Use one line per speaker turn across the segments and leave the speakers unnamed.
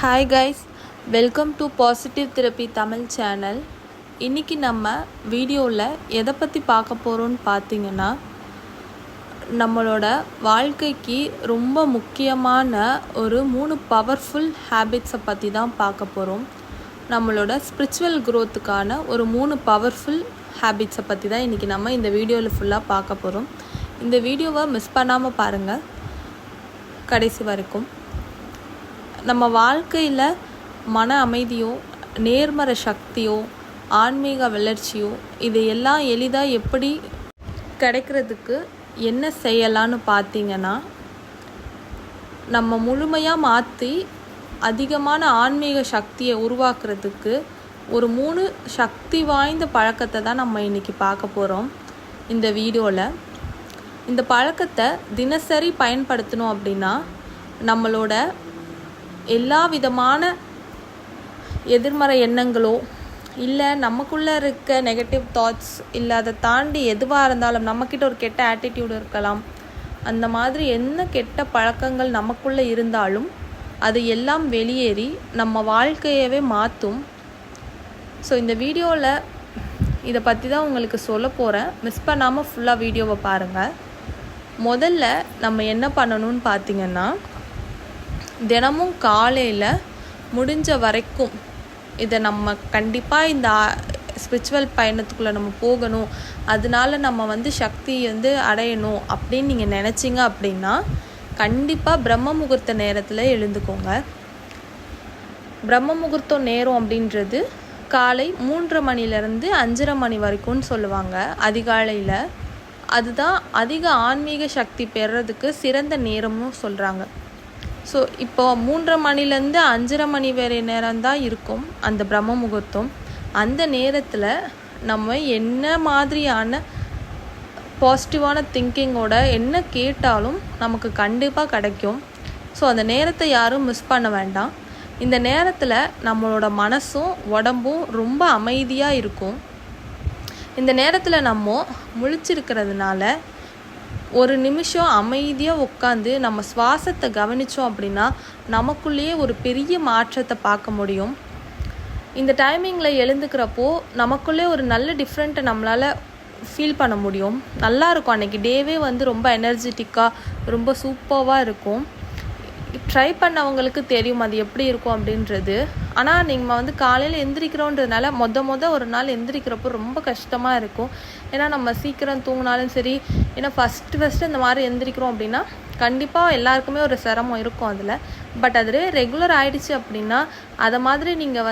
Hi guys, welcome to positive therapy Tamil channel. இன்றைக்கி நம்ம வீடியோவில் எதை பற்றி பார்க்க போகிறோன்னு பார்த்தீங்கன்னா, நம்மளோட வாழ்க்கைக்கு ரொம்ப முக்கியமான ஒரு 3 பவர்ஃபுல் ஹேபிட்ஸை பற்றி தான் பார்க்க போகிறோம். நம்மளோட ஸ்பிரிச்சுவல் க்ரோத்துக்கான ஒரு 3 பவர்ஃபுல் ஹேபிட்ஸை பற்றி தான் இன்றைக்கி நம்ம இந்த வீடியோவில் ஃபுல்லாக பார்க்க போகிறோம். இந்த வீடியோவை மிஸ் பண்ணாமல் பாருங்கள் கடைசி வரைக்கும். நம்ம வாழ்க்கையில் மன அமைதியோ, நேர்மறை சக்தியோ, ஆன்மீக வளர்ச்சியோ இதையெல்லாம் எளிதாக எப்படி கிடைக்கிறதுக்கு என்ன செய்யலான்னு பார்த்தீங்கன்னா, நம்ம முழுமையாக மாற்றி அதிகமான ஆன்மீக சக்தியை உருவாக்குறதுக்கு ஒரு 3 சக்தி வாய்ந்த பழக்கத்தை தான் நம்ம இன்றைக்கி பார்க்க போகிறோம் இந்த வீடியோவில். இந்த பழக்கத்தை தினசரி பயன்படுத்தணும் அப்படின்னா, நம்மளோட எல்லா விதமான எதிர்மறை எண்ணங்களோ இல்லை நமக்குள்ளே இருக்க நெகட்டிவ் தாட்ஸ் இல்லை அதை தாண்டி எதுவாக இருந்தாலும் நம்மக்கிட்ட ஒரு கெட்ட ஆட்டிடியூட் இருக்கலாம், அந்த மாதிரி என்ன கெட்ட பழக்கங்கள் நமக்குள்ளே இருந்தாலும் அது எல்லாம் வெளியேறி நம்ம வாழ்க்கையவே மாற்றும். ஸோ இந்த வீடியோவில் இதை பற்றி தான் உங்களுக்கு சொல்ல போகிறேன். மிஸ் பண்ணாமல் ஃபுல்லாக வீடியோவை பாருங்கள். முதல்ல நம்ம என்ன பண்ணணும்னு பார்த்திங்கன்னா, தினமும் காலையில் முடிஞ்ச வரைக்கும் இதை நம்ம கண்டிப்பாக இந்த ஸ்பிரிச்சுவல் பயணத்துக்குள்ளே நம்ம போகணும், அதனால நம்ம சக்தி அடையணும் அப்படின்னு நீங்கள் நினச்சிங்க அப்படின்னா, கண்டிப்பாக பிரம்ம முகூர்த்த நேரத்தில் எழுந்துக்கோங்க. பிரம்ம முகூர்த்தம் நேரம் அப்படின்றது காலை 3:30 மணிலேருந்து 5:30 மணி வரைக்கும்னு சொல்லுவாங்க அதிகாலையில். அதுதான் அதிக ஆன்மீக சக்தி பெறுறதுக்கு சிறந்த நேரம்னு சொல்கிறாங்க. ஸோ இப்போ 3:30 மணிலேருந்து 5:30 மணி வரை நேரம்தான் இருக்கும் அந்த பிரம்ம முகூர்த்தம். அந்த நேரத்தில் நம்ம என்ன மாதிரியான பாசிட்டிவான திங்கிங்கோட என்ன கேட்டாலும் நமக்கு கண்டிப்பாக கிடைக்கும். ஸோ அந்த நேரத்தை யாரும் மிஸ் பண்ண வேண்டாம். இந்த நேரத்தில் நம்மளோட மனசும் உடம்பும் ரொம்ப அமைதியாக இருக்கும். இந்த நேரத்தில் நம்ம முழிச்சிருக்கிறதுனால ஒரு நிமிஷம் அமைதியாக உட்காந்து நம்ம சுவாசத்தை கவனித்தோம் அப்படின்னா நமக்குள்ளேயே ஒரு பெரிய மாற்றத்தை பார்க்க முடியும். இந்த டைமிங்கில் எழுந்துக்கிறப்போ நமக்குள்ளே ஒரு நல்ல டிஃப்ரெண்ட்டை நம்மளால் ஃபீல் பண்ண முடியும். நல்லாயிருக்கும். அன்றைக்கி டேவே ரொம்ப எனர்ஜெட்டிக்காக ரொம்ப சூப்பராக இருக்கும். ட்ரை பண்ணவங்களுக்கு தெரியும் அது எப்படி இருக்கும் அப்படின்றது. ஆனால் நீங்கள் காலையில் எந்திரிக்கிறோன்றதுனால ஒரு நாள் எந்திரிக்கிறப்போ ரொம்ப கஷ்டமாக இருக்கும். ஏன்னா நம்ம சீக்கிரம் தூங்கினாலும் சரி, ஏன்னா ஃபஸ்ட்டு இந்த மாதிரி எந்திரிக்கிறோம் அப்படின்னா கண்டிப்பாக எல்லாருக்குமே ஒரு சிரமம் இருக்கும் அதில். பட் அது ரெகுலர் ஆகிடுச்சு அப்படின்னா அதை மாதிரி நீங்கள்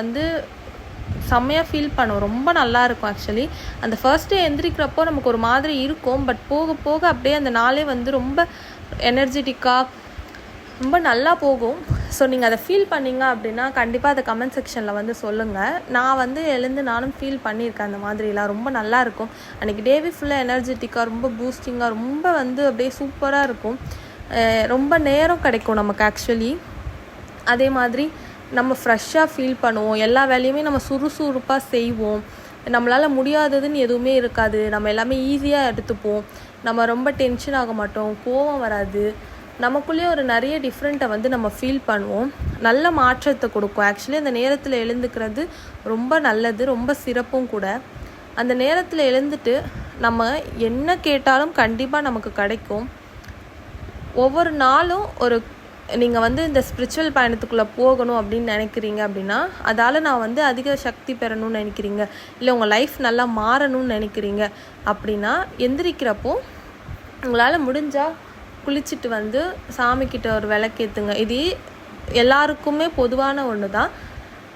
செம்மையாக ஃபீல் பண்ணும். ரொம்ப நல்லாயிருக்கும். ஆக்சுவலி அந்த ஃபர்ஸ்ட் டே எந்திரிக்கிறப்போ நமக்கு ஒரு மாதிரி இருக்கும். பட் போக போக அப்படியே அந்த நாளே ரொம்ப எனர்ஜெட்டிக்காக ரொம்ப நல்லா போகும். ஸோ நீங்கள் அதை ஃபீல் பண்ணிங்க அப்படின்னா கண்டிப்பாக அதை கமெண்ட் செக்ஷனில் சொல்லுங்கள். நான் எழுந்து நானும் ஃபீல் பண்ணியிருக்கேன். அந்த மாதிரிலாம் ரொம்ப நல்லாயிருக்கும். அன்றைக்கி டேவே ஃபுல்லாக எனர்ஜெட்டிக்காக ரொம்ப பூஸ்டிங்காக ரொம்ப அப்படியே சூப்பராக இருக்கும். ரொம்ப நேரம் கிடைக்கும் நமக்கு ஆக்சுவலி. அதே மாதிரி நம்ம ஃப்ரெஷ்ஷாக ஃபீல் பண்ணுவோம். எல்லா வேலையுமே நம்ம சுறுசுறுப்பாக செய்வோம். நம்மளால் முடியாததுன்னு எதுவுமே இருக்காது. நம்ம எல்லாமே ஈஸியாக எடுத்துப்போம். நம்ம ரொம்ப டென்ஷன் ஆக மாட்டோம். கோவம் வராது. நமக்குள்ளேயே ஒரு நிறைய டிஃப்ரெண்ட்டை நம்ம ஃபீல் பண்ணுவோம். நல்ல மாற்றத்தை கொடுக்கும். ஆக்சுவலி அந்த நேரத்தில் எழுந்துக்கிறது ரொம்ப நல்லது, ரொம்ப சிறப்பும் கூட. அந்த நேரத்தில் எழுந்துட்டு நம்ம என்ன கேட்டாலும் கண்டிப்பாக நமக்கு கிடைக்கும். ஒவ்வொரு நாளும் நீங்கள் இந்த ஸ்பிரிச்சுவல் பயணத்துக்குள்ளே போகணும் அப்படின்னு நினைக்கிறீங்க அப்படின்னா, அதால் நான் அதிக சக்தி பெறணும்னு நினைக்கிறீங்க, இல்லை உங்கள் லைஃப் நல்லா மாறணும்னு நினைக்கிறீங்க அப்படின்னா, எந்திரிக்கிறப்போ உங்களால் முடிஞ்சால் குளிச்சுட்டு சாமிக்கிட்ட ஒரு விளக்கேற்றுங்க. இது எல்லாருக்குமே பொதுவான ஒன்று தான்.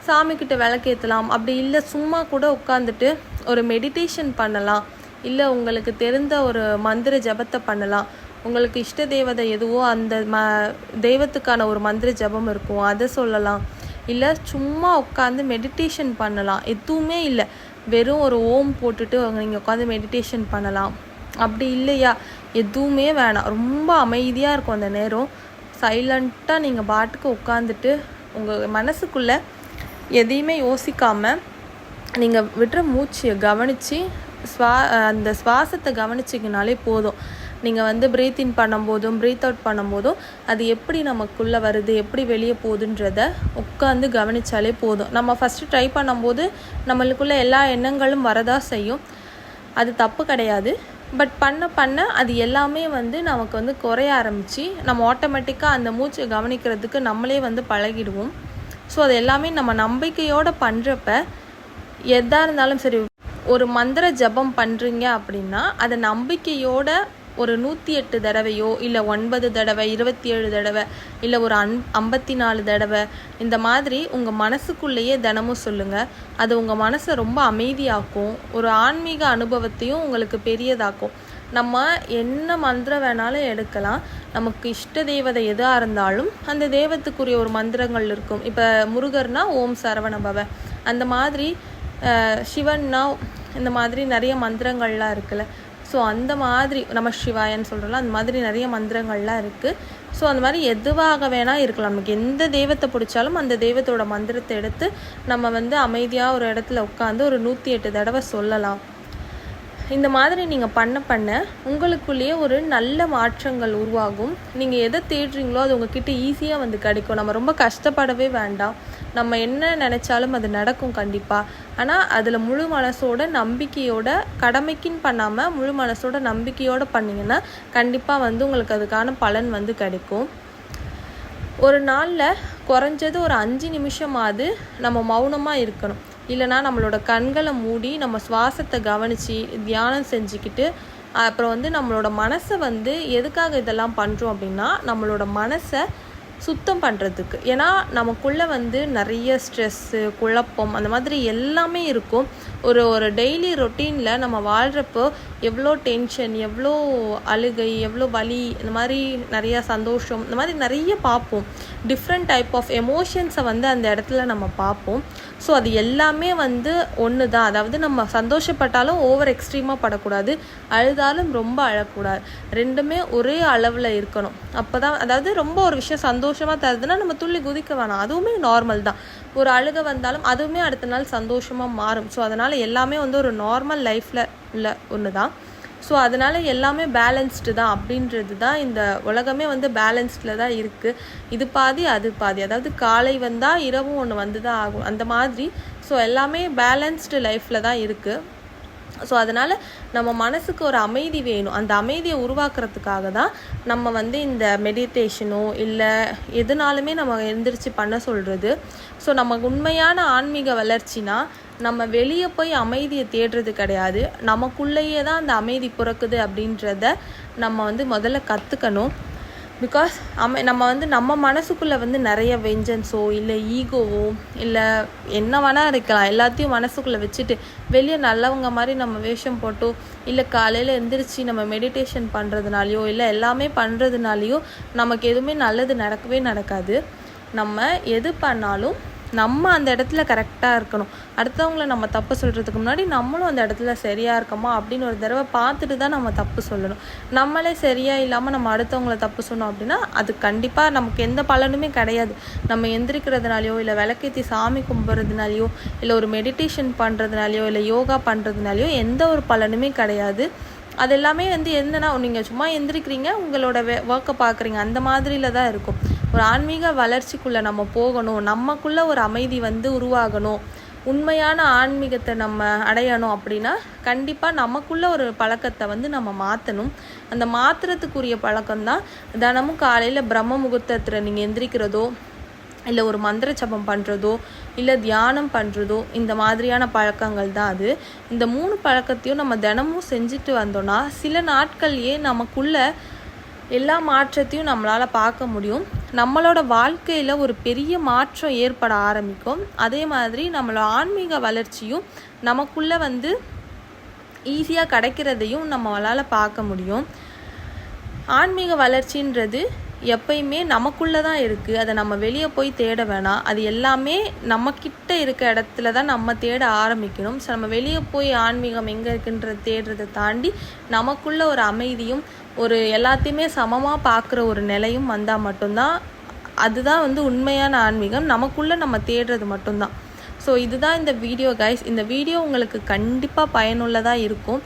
சாமிக்கிட்ட விளக்கேற்றலாம். அப்படி இல்லை சும்மா கூட உட்காந்துட்டு ஒரு மெடிடேஷன் பண்ணலாம். இல்லை உங்களுக்கு தெரிந்த ஒரு மந்திர ஜபத்தை பண்ணலாம். உங்களுக்கு இஷ்ட தேவதை எதுவோ அந்த தெய்வத்துக்கான ஒரு மந்திர ஜபம் இருக்கும், அதை சொல்லலாம். இல்லை சும்மா உட்காந்து மெடிடேஷன் பண்ணலாம். எதுவுமே இல்லை, வெறும் ஒரு ஓம் போட்டுட்டு நீங்கள் உட்காந்து மெடிடேஷன் பண்ணலாம். அப்படி இல்லையா, எதுவுமே வேணாம், ரொம்ப அமைதியாக இருக்கும் அந்த நேரம். சைலண்ட்டாக நீங்கள் பாட்டுக்கு உட்காந்துட்டு உங்கள் மனசுக்குள்ளே எதையுமே யோசிக்காமல் நீங்கள் விடுற மூச்சையை கவனித்து அந்த சுவாசத்தை கவனிச்சிங்கனாலே போதும். நீங்கள் வந்து ப்ரீத் இன் பண்ணும்போதும் ப்ரீத் அவுட் பண்ணும்போதும் அது எப்படி நமக்குள்ளே வருது, எப்படி வெளியே போகுதுன்றத உட்காந்து கவனித்தாலே போதும். நம்ம ஃபஸ்ட்டு ட்ரை பண்ணும்போது நம்மளுக்குள்ளே எல்லா எண்ணங்களும் வரதான் செய்யும், அது தப்பு கிடையாது. பட் பண்ண அது எல்லாமே வந்து நமக்கு வந்து குறைய ஆரம்பித்து நம்ம ஆட்டோமேட்டிக்காக அந்த மூச்சை கவனிக்கிறதுக்கு நம்மளே வந்து பழகிடுவோம். ஸோ அது எல்லாமே நம்ம நம்பிக்கையோடு பண்ணுறப்ப எதாக இருந்தாலும் சரி, ஒரு மந்திர ஜபம் பண்ணுறீங்க அப்படின்னா அதை நம்பிக்கையோட ஒரு 108 தடவையோ இல்லை 9 தடவை 27 தடவை இல்லை ஒரு 54 தடவை இந்த மாதிரி உங்கள் மனசுக்குள்ளேயே தினமும் சொல்லுங்கள். அது உங்கள் மனசை ரொம்ப அமைதியாக்கும், ஒரு ஆன்மீக அனுபவத்தையும் உங்களுக்கு பெரியதாக்கும். நம்ம என்ன மந்திரம் வேணாலும் எடுக்கலாம், நமக்கு இஷ்ட தெய்வதை எதாக இருந்தாலும் அந்த தெய்வத்துக்குரிய ஒரு மந்திரங்கள் இருக்கும். இப்போ முருகர்னா ஓம் சரவணபவ, அந்த மாதிரி சிவன்னா இந்த மாதிரி நிறைய மந்திரங்கள்லாம் இருக்குல்ல. ஸோ அந்த மாதிரி நம சிவாயன்னு சொல்கிறோம்ல, அந்த மாதிரி நிறைய மந்திரங்கள்லாம் இருக்குது. ஸோ அந்த மாதிரி எதுவாக வேணால் இருக்கலாம். நமக்கு எந்த தெய்வத்தை பிடிச்சாலும் அந்த தெய்வத்தோட மந்திரத்தை எடுத்து நம்ம வந்து அமைதியாக ஒரு இடத்துல உட்காந்து ஒரு 108 தடவை சொல்லலாம். இந்த மாதிரி நீங்கள் பண்ண உங்களுக்குள்ளேயே ஒரு நல்ல மாற்றங்கள் உருவாகும். நீங்கள் எதை தேடுறீங்களோ அது உங்ககிட்ட ஈஸியாக வந்து கிடைக்கும். நம்ம ரொம்ப கஷ்டப்படவே வேண்டாம், நம்ம என்ன நினச்சாலும் அது நடக்கும் கண்டிப்பாக. ஆனால் அதில் முழு மனசோட நம்பிக்கையோட, கடமைக்குன்னு பண்ணாமல் முழு மனசோட நம்பிக்கையோடு பண்ணிங்கன்னா கண்டிப்பாக வந்து உங்களுக்கு அதுக்கான பலன் வந்து கிடைக்கும். ஒரு நாளில் குறைஞ்சது ஒரு 5 நிமிஷமாவது நம்ம மௌனமாக இருக்கணும். இல்லைனா நம்மளோட கண்களை மூடி நம்ம சுவாசத்தை கவனித்து தியானம் செஞ்சுக்கிட்டு அப்புறம் வந்து நம்மளோட மனசை வந்து எதுக்காக இதெல்லாம் பண்ணுறோம் அப்படின்னா நம்மளோட மனசை சுத்தம் பண்ணுறதுக்கு. ஏன்னா நமக்குள்ளே வந்து நிறைய ஸ்ட்ரெஸ்ஸு, குழப்பம் அந்த மாதிரி எல்லாமே இருக்கும். ஒரு டெய்லி ரொட்டீனில் நம்ம வாழ்கிறப்போ எவ்வளோ டென்ஷன், எவ்வளோ அழுகை, எவ்வளோ வலி, இந்த மாதிரி நிறையா சந்தோஷம், இந்த மாதிரி நிறைய பார்ப்போம். டிஃப்ரெண்ட் டைப் ஆஃப் எமோஷன்ஸை வந்து அந்த இடத்துல நம்ம பார்ப்போம். ஸோ அது எல்லாமே வந்து ஒன்று தான். அதாவது நம்ம சந்தோஷப்பட்டாலும் ஓவர் எக்ஸ்ட்ரீமாக படக்கூடாது, அழுதாலும் ரொம்ப அழக்கூடாது. ரெண்டுமே ஒரே அளவில் இருக்கணும். அப்போ தான், அதாவது ரொம்ப ஒரு விஷயம் சந்தோஷமாக தருதுன்னா நம்ம துள்ளி குதிக்க வேணாம், அதுவுமே நார்மல் தான். ஒரு அழுகை வந்தாலும் அதுவுமே அடுத்த நாள் சந்தோஷமாக மாறும். ஸோ அதனால் எல்லாமே வந்து ஒரு நார்மல் லைஃப்பில் உள்ள ஒன்று தான். ஸோ அதனால் எல்லாமே பேலன்ஸ்டு தான் அப்படின்றது தான். இந்த உலகமே வந்து பேலன்ஸ்டில் தான் இருக்குது. இது பாதி அது பாதி, அதாவது காலை வந்தால் இரவும் ஒன்று வந்து தான் ஆகும், அந்த மாதிரி. ஸோ எல்லாமே பேலன்ஸ்டு லைஃப்பில் தான் இருக்குது. ஸோ அதனால் நம்ம மனசுக்கு ஒரு அமைதி வேணும். அந்த அமைதியை உருவாக்குறதுக்காக தான் நம்ம வந்து இந்த மெடிடேஷனோ இல்லை எதுனாலுமே நம்ம எந்திரிச்சு பண்ண சொல்கிறது. ஸோ நமக்கு உண்மையான ஆன்மீக வளர்ச்சினா நம்ம வெளியே போய் அமைதியை தேடுறது கிடையாது, நமக்குள்ளேயே தான் அந்த அமைதி பிறக்குது அப்படின்றத நம்ம வந்து முதல்ல கற்றுக்கணும். பிகாஸ் நம்ம வந்து நம்ம மனசுக்குள்ளே வந்து நிறைய வெஞ்சன்ஸோ இல்லை ஈகோவோ இல்லை என்ன வேணால் இருக்கலாம், எல்லாத்தையும் மனசுக்குள்ளே வச்சுட்டு வெளியே நல்லவங்க மாதிரி நம்ம வேஷம் போட்டோ இல்லை காலையில் எந்திரிச்சு நம்ம மெடிடேஷன் பண்ணுறதுனாலையோ இல்லை எல்லாமே பண்ணுறதுனாலையோ நமக்கு எதுவுமே நல்லது நடக்கவே நடக்காது. நம்ம எது பண்ணாலும் நம்ம அந்த இடத்துல கரெக்டாக இருக்கணும். அடுத்தவங்கள நம்ம தப்பு சொல்கிறதுக்கு முன்னாடி நம்மளும் அந்த இடத்துல சரியாக இருக்கோமா அப்படின்னு ஒரு தடவை பார்த்துட்டு தான் நம்ம தப்பு சொல்லணும். நம்மளே சரியாக இல்லாமல் நம்ம அடுத்தவங்கள தப்பு சொன்னோம் அப்படின்னா அது கண்டிப்பாக நமக்கு எந்த பலனுமே கிடையாது. நம்ம எந்திரிக்கிறதுனாலையோ இல்லை விளக்கேற்றி சாமி கும்பிட்றதுனாலையோ இல்லை ஒரு மெடிடேஷன் பண்ணுறதுனாலையோ இல்லை யோகா பண்ணுறதுனாலையோ எந்த ஒரு பலனுமே கிடையாது. அது எல்லாமே வந்து என்னன்னா நீங்கள் சும்மா எந்திரிக்கிறீங்க, உங்களோட ஒர்க்கை பார்க்குறீங்க, அந்த மாதிரில தான் இருக்கும். ஒரு ஆன்மீக வளர்ச்சிக்குள்ளே நம்ம போகணும், நமக்குள்ளே ஒரு அமைதி வந்து உருவாகணும், உண்மையான ஆன்மீகத்தை நம்ம அடையணும் அப்படின்னா கண்டிப்பாக நமக்குள்ளே ஒரு பழக்கத்தை வந்து நம்ம மாற்றணும். அந்த மாற்றுறதுக்குரிய பழக்கம்தான் தினமும் காலையில் பிரம்ம முகூர்த்தத்தில் நீங்கள் எந்திரிக்கிறதோ இல்லை ஒரு மந்திர ஜபம் பண்ணுறதோ இல்லை தியானம் பண்ணுறதோ, இந்த மாதிரியான பழக்கங்கள் தான் அது. இந்த 3 பழக்கத்தையும் நம்ம தினமும் செஞ்சுட்டு வந்தோன்னா சில நாட்கள்லேயே நமக்குள்ளே எல்லா மாற்றத்தையும் நம்மளால் பார்க்க முடியும். நம்மளோட வாழ்க்கையில் ஒரு பெரிய மாற்றம் ஏற்பட ஆரம்பிக்கும். அதே மாதிரி நம்மளோட ஆன்மீக வளர்ச்சியும் நமக்குள்ளே வந்து ஈஸியாக கிடைக்கிறதையும் நம்மளால் பார்க்க முடியும். ஆன்மீக வளர்ச்சின்றது எப்பயுமே நமக்குள்ளே தான் இருக்குது, அதை நம்ம வெளியே போய் தேட வேணாம். அது எல்லாமே நம்மக்கிட்ட இருக்க இடத்துல தான் நம்ம தேட ஆரம்பிக்கணும். ஸோ நம்ம வெளியே போய் ஆன்மீகம் எங்கே இருக்குன்றது தேடுறதை தாண்டி நமக்குள்ள ஒரு அமைதியும் ஒரு எல்லாத்தையுமே சமமாக பார்க்குற ஒரு நிலையும் வந்தால் மட்டும்தான் அதுதான் வந்து உண்மையான ஆன்மீகம். நமக்குள்ளே நம்ம தேடுறது மட்டும்தான். ஸோ இதுதான் இந்த வீடியோ கைஸ். இந்த வீடியோ உங்களுக்கு கண்டிப்பாக பயனுள்ளதாக இருக்கும்.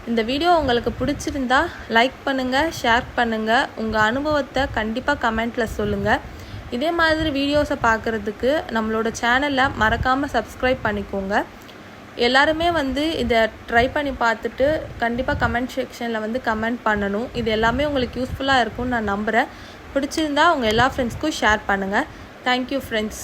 இந்த வீடியோ உங்களுக்கு பிடிச்சிருந்தா லைக் பண்ணுங்கள், ஷேர் பண்ணுங்கள், உங்கள் அனுபவத்தை கண்டிப்பாக கமெண்ட்டில் சொல்லுங்கள். இதே மாதிரி வீடியோஸை பார்க்குறதுக்கு நம்மளோட சேனலை மறக்காமல் சப்ஸ்கிரைப் பண்ணிக்கோங்க. எல்லாருமே இதை ட்ரை பண்ணி பார்த்துட்டு கண்டிப்பாக கமெண்ட் செக்ஷனில் கமெண்ட் பண்ணணும். இது எல்லாமே உங்களுக்கு யூஸ்ஃபுல்லாக இருக்கும்னு நான் நம்புகிறேன். பிடிச்சிருந்தா உங்கள் எல்லா ஃப்ரெண்ட்ஸ்க்கும் ஷேர் பண்ணுங்கள். Thank you friends.